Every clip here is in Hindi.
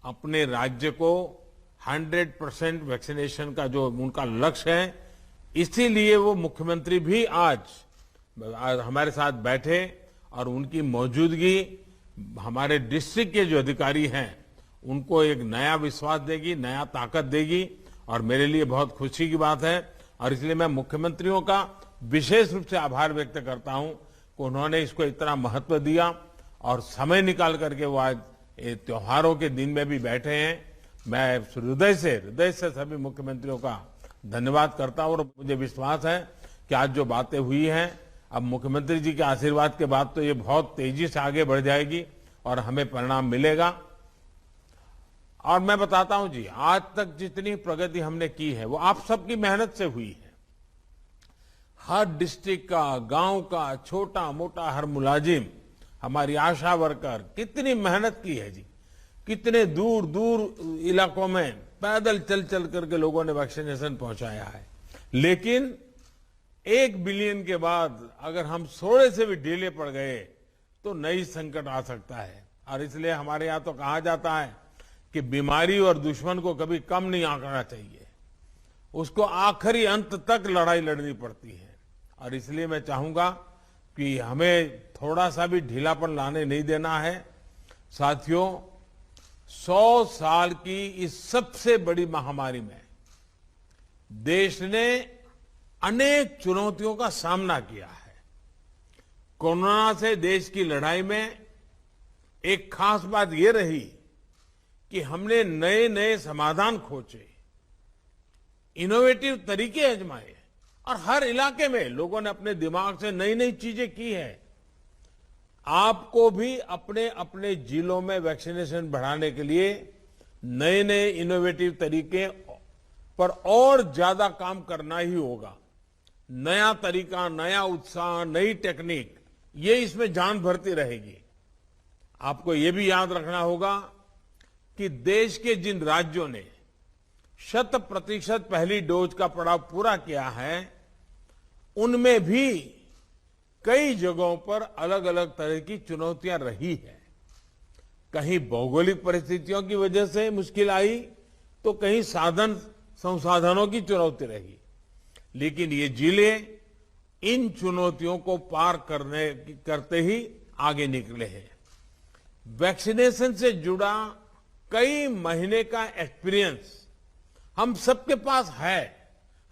अपने राज्य को 100% वैक्सीनेशन का जो उनका लक्ष्य है, इसीलिए वो मुख्यमंत्री भी आज हमारे साथ बैठे और उनकी मौजूदगी हमारे डिस्ट्रिक्ट के जो अधिकारी हैं उनको एक नया विश्वास देगी, नया ताकत देगी और मेरे लिए बहुत खुशी की बात है। और इसलिए मैं मुख्यमंत्रियों का विशेष रूप से आभार व्यक्त करता हूं कि उन्होंने इसको इतना महत्व दिया और समय निकाल करके वो आज त्योहारों के दिन में भी बैठे हैं। मैं हृदय से सभी मुख्यमंत्रियों का धन्यवाद करता हूं और मुझे विश्वास है कि आज जो बातें हुई हैं, अब मुख्यमंत्री जी के आशीर्वाद के बाद तो ये बहुत तेजी से आगे बढ़ जाएगी और हमें परिणाम मिलेगा। और मैं बताता हूं जी, आज तक जितनी प्रगति हमने की है वो आप सबकी मेहनत से हुई है। हर डिस्ट्रिक्ट का, गांव का, छोटा मोटा हर मुलाजिम, हमारी आशा वर्कर कितनी मेहनत की है जी। कितने दूर दूर इलाकों में पैदल चल चल करके लोगों ने वैक्सीनेशन पहुंचाया है। लेकिन 1 बिलियन के बाद अगर हम थोड़े से भी ढीले पड़ गए तो नई संकट आ सकता है। और इसलिए हमारे यहां तो कहा जाता है कि बीमारी और दुश्मन को कभी कम नहीं आंकना चाहिए, उसको आखिरी अंत तक लड़ाई लड़नी पड़ती है। और इसलिए मैं चाहूंगा कि हमें थोड़ा सा भी ढीलापन लाने नहीं देना है। साथियों, 100 साल की इस सबसे बड़ी महामारी में देश ने अनेक चुनौतियों का सामना किया है। कोरोना से देश की लड़ाई में एक खास बात यह रही कि हमने नए नए समाधान खोजे, इनोवेटिव तरीके आजमाए और हर इलाके में लोगों ने अपने दिमाग से नई नई चीजें की है। आपको भी अपने अपने जिलों में वैक्सीनेशन बढ़ाने के लिए नए नए इनोवेटिव तरीके पर और ज्यादा काम करना ही होगा। नया तरीका, नया उत्साह, नई टेक्निक, ये इसमें जान भरती रहेगी। आपको ये भी याद रखना होगा कि देश के जिन राज्यों ने 100% पहली डोज का पड़ाव पूरा किया है, उनमें भी कई जगहों पर अलग अलग तरह की चुनौतियां रही है। कहीं भौगोलिक परिस्थितियों की वजह से मुश्किल आई तो कहीं साधन संसाधनों की चुनौती रही, लेकिन ये जिले इन चुनौतियों को पार करते ही आगे निकले हैं। वैक्सीनेशन से जुड़ा कई महीने का एक्सपीरियंस हम सबके पास है।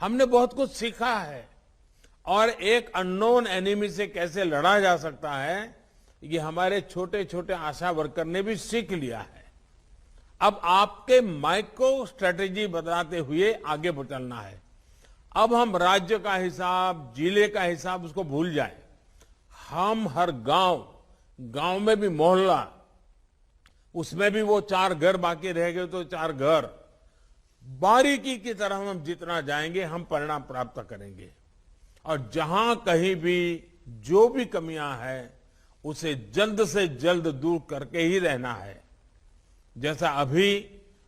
हमने बहुत कुछ सीखा है और एक अननोन एनिमी से कैसे लड़ा जा सकता है, ये हमारे छोटे छोटे आशा वर्कर ने भी सीख लिया है। अब आपके माइक्रो स्ट्रेटेजी बनाते हुए आगे चलना है। अब हम राज्य का हिसाब, जिले का हिसाब उसको भूल जाए। हम हर गांव में भी मोहल्ला, उसमें भी वो 4 घर बाकी रह गए तो 4 घर, बारीकी की तरह हम जितना जाएंगे हम परिणाम प्राप्त करेंगे। और जहां कहीं भी जो भी कमियां हैं उसे जल्द से जल्द दूर करके ही रहना है। जैसा अभी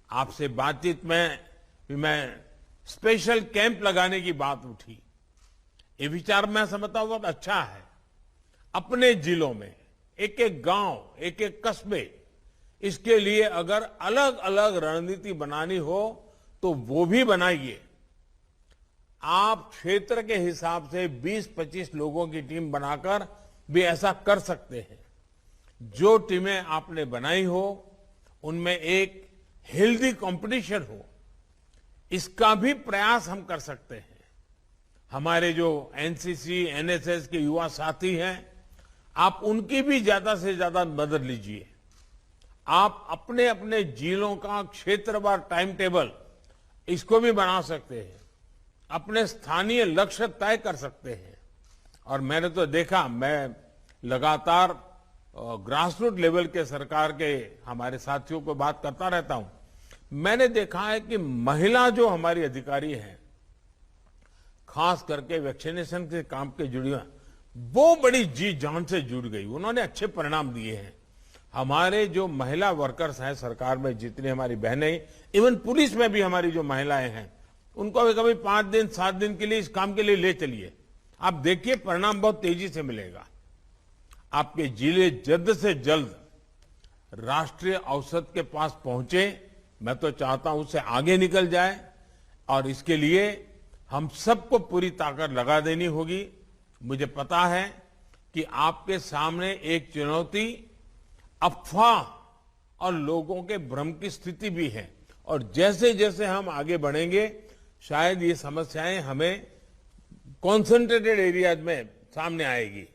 आपसे बातचीत में मैं स्पेशल कैंप लगाने की बात उठी, ये विचार मैं समझता हूं बहुत अच्छा है। अपने जिलों में एक एक गांव, एक एक कस्बे, इसके लिए अगर अलग अलग रणनीति बनानी हो तो वो भी बनाइए। आप क्षेत्र के हिसाब से 20-25 लोगों की टीम बनाकर भी ऐसा कर सकते हैं। जो टीमें आपने बनाई हो उनमें एक हेल्दी कंपटीशन हो, इसका भी प्रयास हम कर सकते हैं। हमारे जो एनसीसी, एनएसएस के युवा साथी हैं, आप उनकी भी ज्यादा से ज्यादा मदद लीजिए। आप अपने अपने जिलों का क्षेत्रवार टाइम टेबल इसको भी बना सकते हैं, अपने स्थानीय लक्ष्य तय कर सकते हैं। और मैंने तो देखा, मैं लगातार ग्रासरूट लेवल के सरकार के हमारे साथियों को बात करता रहता हूं। मैंने देखा है कि महिला जो हमारी अधिकारी हैं, खास करके वैक्सीनेशन के काम के जुड़ी, वो बड़ी जी जान से जुड़ गई, उन्होंने अच्छे परिणाम दिए हैं। हमारे जो महिला वर्कर्स हैं सरकार में, जितनी हमारी बहनें, इवन पुलिस में भी हमारी जो महिलाएं हैं, उनको भी कभी 5 दिन 7 दिन के लिए इस काम के लिए ले चलिए। आप देखिए परिणाम बहुत तेजी से मिलेगा। आपके जिले जल्द से जल्द राष्ट्रीय औसत के पास पहुंचे, मैं तो चाहता हूं उससे आगे निकल जाए और इसके लिए हम सबको पूरी ताकत लगा देनी होगी। मुझे पता है कि आपके सामने एक चुनौती अफवाह और लोगों के भ्रम की स्थिति भी है और जैसे जैसे हम आगे बढ़ेंगे शायद ये समस्याएं हमें कॉन्सेंट्रेटेड एरियाज में सामने आएगी।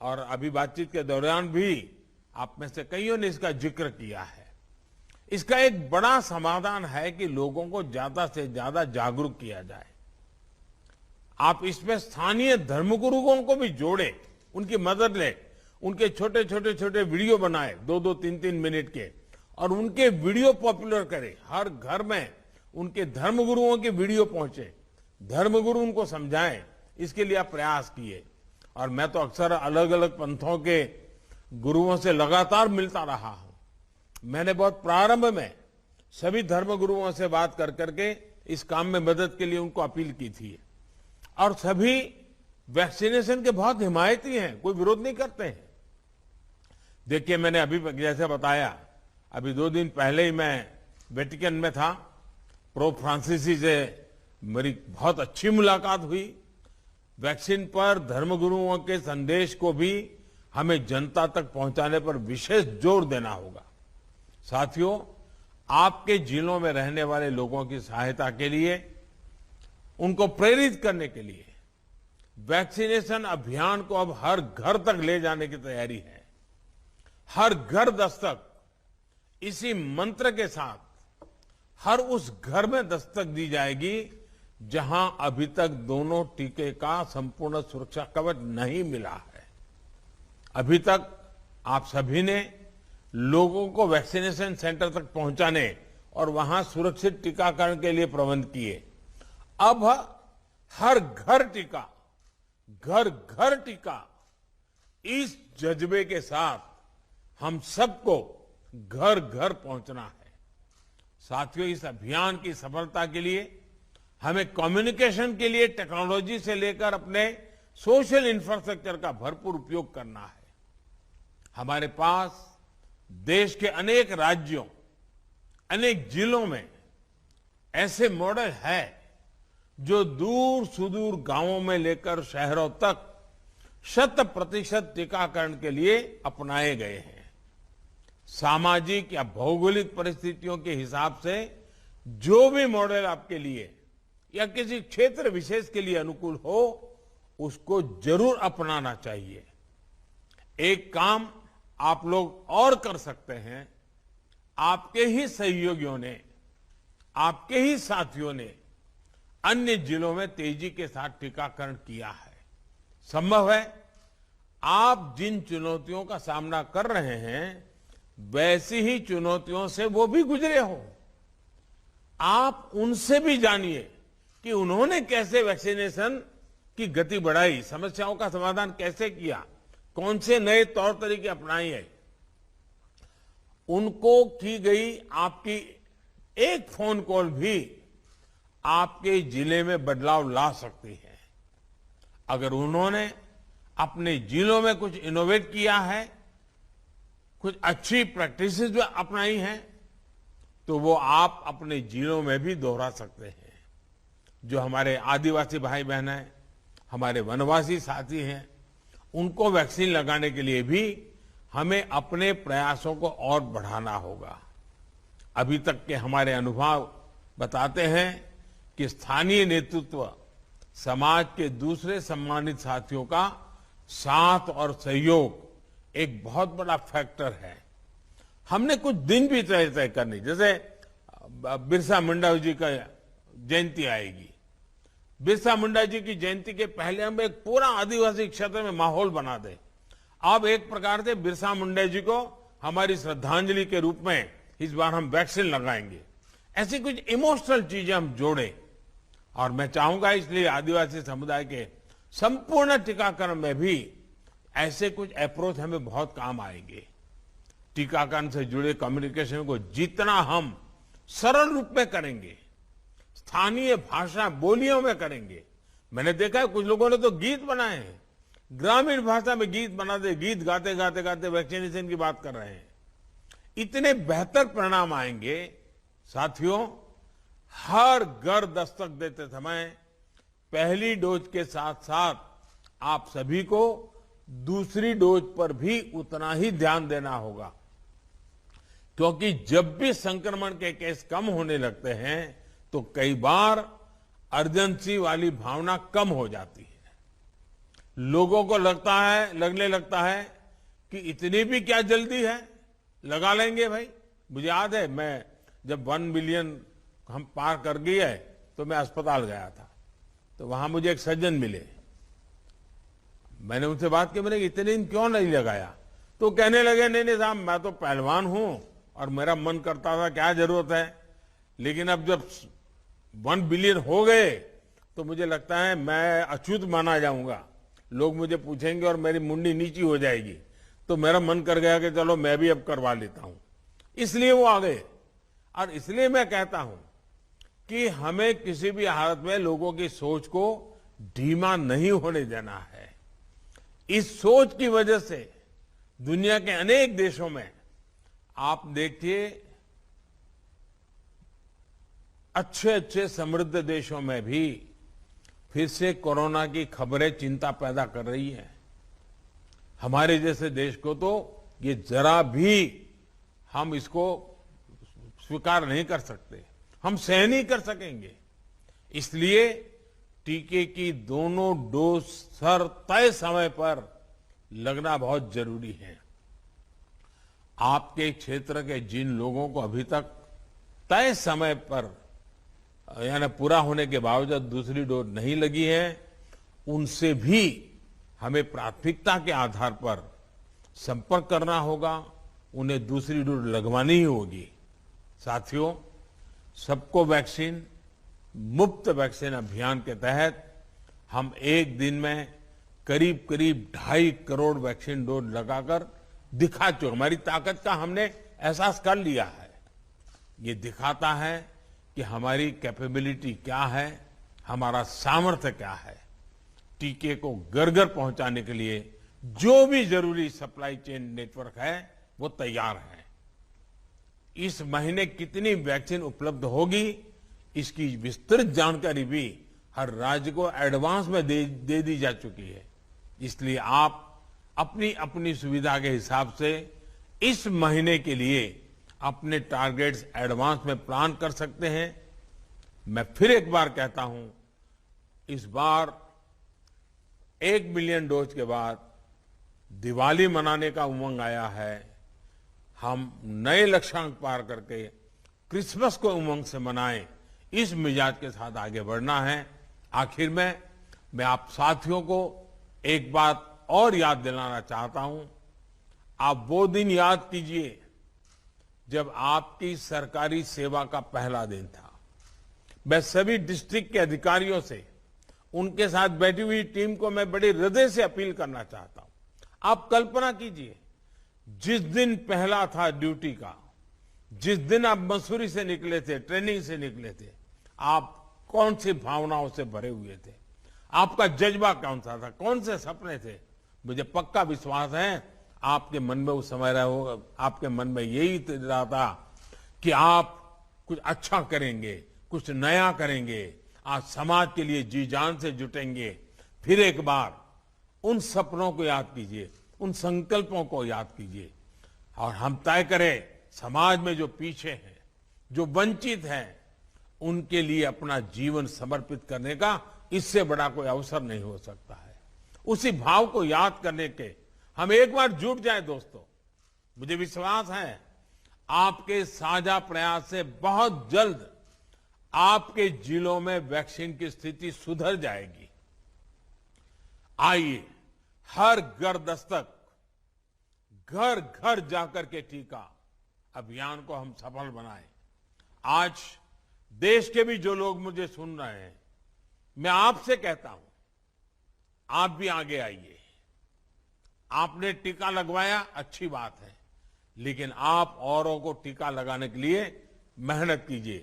और अभी बातचीत के दौरान भी आप में से कईयों ने इसका जिक्र किया है। इसका एक बड़ा समाधान है कि लोगों को ज्यादा से ज्यादा जागरूक किया जाए। आप इसमें स्थानीय धर्मगुरुओं को भी जोड़ें, उनकी मदद लें, उनके छोटे छोटे छोटे वीडियो बनाए 2-2, 3-3 मिनट के और उनके वीडियो पॉपुलर करें। हर घर में उनके धर्मगुरुओं के वीडियो पहुंचे, धर्मगुरु उनको समझाएं। इसके लिए आप प्रयास किए और मैं तो अक्सर अलग अलग पंथों के गुरुओं से लगातार मिलता रहा हूं। मैंने बहुत प्रारंभ में सभी धर्मगुरुओं से बात कर करके इस काम में मदद के लिए उनको अपील की थी और सभी वैक्सीनेशन के बहुत हिमायती हैं, कोई विरोध नहीं करते हैं। देखिए, मैंने अभी जैसे बताया, अभी 2 दिन पहले ही मैं वेटिकन में था। पोप फ्रांसिस से मेरी बहुत अच्छी मुलाकात हुई। वैक्सीन पर धर्मगुरुओं के संदेश को भी हमें जनता तक पहुंचाने पर विशेष जोर देना होगा। साथियों, आपके जिलों में रहने वाले लोगों की सहायता के लिए, उनको प्रेरित करने के लिए वैक्सीनेशन अभियान को अब हर घर तक ले जाने की तैयारी है। हर घर दस्तक, इसी मंत्र के साथ हर उस घर में दस्तक दी जाएगी जहां अभी तक दोनों टीके का संपूर्ण सुरक्षा कवच नहीं मिला है। अभी तक आप सभी ने लोगों को वैक्सीनेशन सेंटर तक पहुंचाने और वहां सुरक्षित टीकाकरण के लिए प्रबंध किए। अब हर घर टीका, घर घर टीका, इस जज्बे के साथ हम सबको घर घर पहुंचना है। साथियों, इस अभियान की सफलता के लिए हमें कम्युनिकेशन के लिए टेक्नोलॉजी से लेकर अपने सोशल इंफ्रास्ट्रक्चर का भरपूर उपयोग करना है। हमारे पास देश के अनेक राज्यों, अनेक जिलों में ऐसे मॉडल है जो दूर सुदूर गांवों में लेकर शहरों तक 100% टीकाकरण के लिए अपनाए गए हैं। सामाजिक या भौगोलिक परिस्थितियों के हिसाब से जो भी मॉडल आपके लिए या किसी क्षेत्र विशेष के लिए अनुकूल हो, उसको जरूर अपनाना चाहिए। एक काम आप लोग और कर सकते हैं। आपके ही सहयोगियों ने, आपके ही साथियों ने अन्य जिलों में तेजी के साथ टीकाकरण किया है। संभव है आप जिन चुनौतियों का सामना कर रहे हैं, वैसी ही चुनौतियों से वो भी गुजरे हो। आप उनसे भी जानिए कि उन्होंने कैसे वैक्सीनेशन की गति बढ़ाई, समस्याओं का समाधान कैसे किया, कौन से नए तौर तरीके अपनाए हैं। उनको की गई आपकी एक फोन कॉल भी आपके जिले में बदलाव ला सकती है। अगर उन्होंने अपने जिलों में कुछ इनोवेट किया है, कुछ अच्छी प्रैक्टिसेस जो अपनाई हैं, तो वो आप अपने जिलों में भी दोहरा सकते हैं। जो हमारे आदिवासी भाई बहन हैं, हमारे वनवासी साथी हैं, उनको वैक्सीन लगाने के लिए भी हमें अपने प्रयासों को और बढ़ाना होगा। अभी तक के हमारे अनुभव बताते हैं कि स्थानीय नेतृत्व समाज के दूसरे सम्मानित साथियों का साथ और सहयोग एक बहुत बड़ा फैक्टर है। हमने कुछ दिन भी तय करनी, जैसे बिरसा मुंडा जी का जयंती आएगी। बिरसा मुंडा जी की जयंती के पहले हम एक पूरा आदिवासी क्षेत्र में माहौल बना दें। अब एक प्रकार से बिरसा मुंडा जी को हमारी श्रद्धांजलि के रूप में इस बार हम वैक्सीन लगाएंगे। ऐसी कुछ इमोशनल चीजें हम जोड़ें और मैं चाहूंगा इसलिए आदिवासी समुदाय के संपूर्ण टीकाकरण में भी ऐसे कुछ अप्रोच हमें बहुत काम आएंगे। टीकाकरण से जुड़े कम्युनिकेशन को जितना हम सरल रूप में करेंगे, स्थानीय भाषा बोलियों में करेंगे। मैंने देखा है कुछ लोगों ने तो गीत बनाए हैं, ग्रामीण भाषा में गीत बना दे, गीत गाते गाते गाते वैक्सीनेशन की बात कर रहे हैं। इतने बेहतर परिणाम आएंगे। साथियों, हर घर दस्तक देते समय पहली डोज के साथ साथ आप सभी को दूसरी डोज पर भी उतना ही ध्यान देना होगा, क्योंकि जब भी संक्रमण के केस कम होने लगते हैं तो कई बार अर्जेंसी वाली भावना कम हो जाती है। लोगों को लगने लगता है कि इतनी भी क्या जल्दी है, लगा लेंगे भाई। मुझे याद है, मैं जब 1 बिलियन हम पार कर गए तो मैं अस्पताल गया था, तो वहां मुझे एक सज्जन मिले। मैंने उनसे बात की, मैंने इतने दिन क्यों नहीं लगाया? तो कहने लगे, नहीं साहब, मैं तो पहलवान हूं और मेरा मन करता था, क्या जरूरत है, लेकिन अब जब 1 बिलियन हो गए तो मुझे लगता है मैं अछूत माना जाऊंगा, लोग मुझे पूछेंगे और मेरी मुंडी नीची हो जाएगी। तो मेरा मन कर गया कि चलो मैं भी अब करवा लेता हूं, इसलिए वो आ गए। और इसलिए मैं कहता हूं कि हमें किसी भी हालत में लोगों की सोच को धीमा नहीं होने देना है। इस सोच की वजह से दुनिया के अनेक देशों में आप देखिए, अच्छे अच्छे समृद्ध देशों में भी फिर से कोरोना की खबरें चिंता पैदा कर रही हैं। हमारे जैसे देश को तो ये जरा भी हम इसको स्वीकार नहीं कर सकते, हम सहन नहीं कर सकेंगे। इसलिए टीके की दोनों डोज तय समय पर लगना बहुत जरूरी है। आपके क्षेत्र के जिन लोगों को अभी तक तय समय पर यानी पूरा होने के बावजूद दूसरी डोज नहीं लगी है, उनसे भी हमें प्राथमिकता के आधार पर संपर्क करना होगा, उन्हें दूसरी डोज लगवानी ही होगी। साथियों, सबको वैक्सीन, मुफ्त वैक्सीन अभियान के तहत हम एक दिन में करीब करीब 2.5 करोड़ वैक्सीन डोज लगाकर दिखा चुके, हमारी ताकत का हमने एहसास कर लिया है। ये दिखाता है कि हमारी कैपेबिलिटी क्या है, हमारा सामर्थ्य क्या है। टीके को घर घर पहुंचाने के लिए जो भी जरूरी सप्लाई चेन नेटवर्क है वो तैयार है। इस महीने कितनी वैक्सीन उपलब्ध होगी, इसकी विस्तृत जानकारी भी हर राज्य को एडवांस में दे दी जा चुकी है। इसलिए आप अपनी अपनी सुविधा के हिसाब से इस महीने के लिए अपने टारगेट्स एडवांस में प्लान कर सकते हैं। मैं फिर एक बार कहता हूं, इस बार 1 मिलियन डोज के बाद दिवाली मनाने का उमंग आया है। हम नए लक्ष्यांक पार करके क्रिसमस को उमंग से मनाएं, इस मिजाज के साथ आगे बढ़ना है। आखिर में मैं आप साथियों को एक बात और याद दिलाना चाहता हूं। आप वो दिन याद कीजिए जब आपकी सरकारी सेवा का पहला दिन था। मैं सभी डिस्ट्रिक्ट के अधिकारियों से, उनके साथ बैठी हुई टीम को मैं बड़े हृदय से अपील करना चाहता हूं। आप कल्पना कीजिए, जिस दिन पहला था ड्यूटी का, जिस दिन आप मसूरी से निकले थे, ट्रेनिंग से निकले थे, आप कौन सी भावनाओं से भरे हुए थे, आपका जज्बा कौन सा था, कौन से सपने थे। मुझे पक्का विश्वास है आपके मन में उस समय आपके मन में यही रहा था कि आप कुछ अच्छा करेंगे, कुछ नया करेंगे, आज समाज के लिए जी जान से जुटेंगे। फिर एक बार उन सपनों को याद कीजिए, उन संकल्पों को याद कीजिए और हम तय करें समाज में जो पीछे हैं, जो वंचित हैं, उनके लिए अपना जीवन समर्पित करने का इससे बड़ा कोई अवसर नहीं हो सकता है। उसी भाव को याद करने के हम एक बार जुट जाए दोस्तों। मुझे विश्वास है आपके साझा प्रयास से बहुत जल्द आपके जिलों में वैक्सीन की स्थिति सुधर जाएगी। आइए हर घर दस्तक, घर घर जाकर के टीका अभियान को हम सफल बनाएं। आज देश के भी जो लोग मुझे सुन रहे हैं, मैं आपसे कहता हूं, आप भी आगे आइए। आपने टीका लगवाया, अच्छी बात है, लेकिन आप औरों को टीका लगाने के लिए मेहनत कीजिए,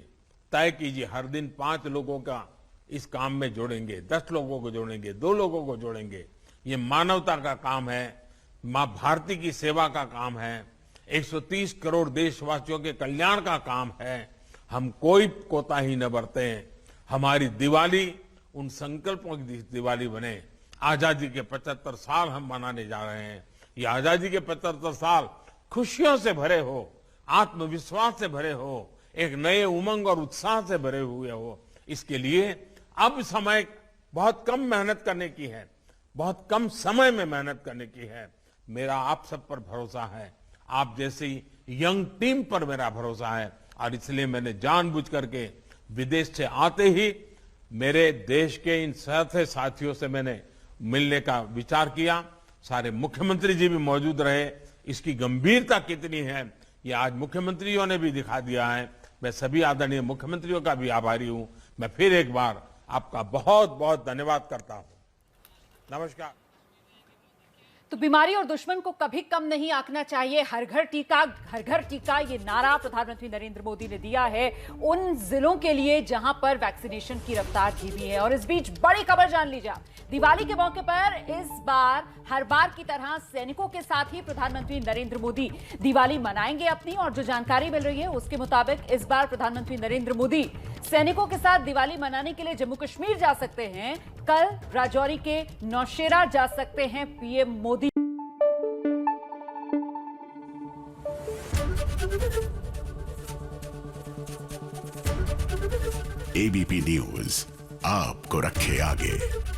तय कीजिए। हर दिन 5 लोगों का इस काम में जोड़ेंगे, 10 लोगों को जोड़ेंगे, 2 लोगों को जोड़ेंगे। ये मानवता का काम है, मां भारती की सेवा का काम है। 130 करोड़ देशवासियों के कल्याण का काम है। हम कोई कोताही न बरतें। हमारी दिवाली उन संकल्पों की दिवाली बने। आजादी के 75 साल हम मनाने जा रहे हैं। ये आजादी के 75 साल खुशियों से भरे हो, आत्मविश्वास से भरे हो, एक नए उमंग और उत्साह से भरे हुए हो। इसके लिए अब समय बहुत कम मेहनत करने की है, बहुत कम समय में मेहनत करने की है। मेरा आप सब पर भरोसा है, आप जैसी यंग टीम पर मेरा भरोसा है, और इसलिए मैंने जानबूझ करके विदेश से आते ही मेरे देश के इन साथियों से मैंने मिलने का विचार किया। सारे मुख्यमंत्री जी भी मौजूद रहे। इसकी गंभीरता कितनी है ये आज मुख्यमंत्रियों ने भी दिखा दिया है। मैं सभी आदरणीय मुख्यमंत्रियों का भी आभारी हूं। मैं फिर एक बार आपका बहुत बहुत धन्यवाद करता हूं। नमस्कार। तो बीमारी और दुश्मन को कभी कम नहीं आंकना चाहिए। हर घर टीका ये नारा प्रधानमंत्री नरेंद्र मोदी ने दिया है उन जिलों के लिए जहां पर वैक्सीनेशन की रफ्तार धीमी है। और इस बीच बड़ी खबर जान लीजिए, दिवाली के मौके पर इस बार हर बार की तरह सैनिकों के साथ ही प्रधानमंत्री नरेंद्र मोदी दिवाली मनाएंगे अपनी। और जो जानकारी मिल रही है उसके मुताबिक इस बार प्रधानमंत्री नरेंद्र मोदी सैनिकों के साथ दिवाली मनाने के लिए जम्मू कश्मीर जा सकते हैं। कल राजौरी के नौशेरा जा सकते हैं पीएम मोदी। एबीपी न्यूज आपको रखे आगे।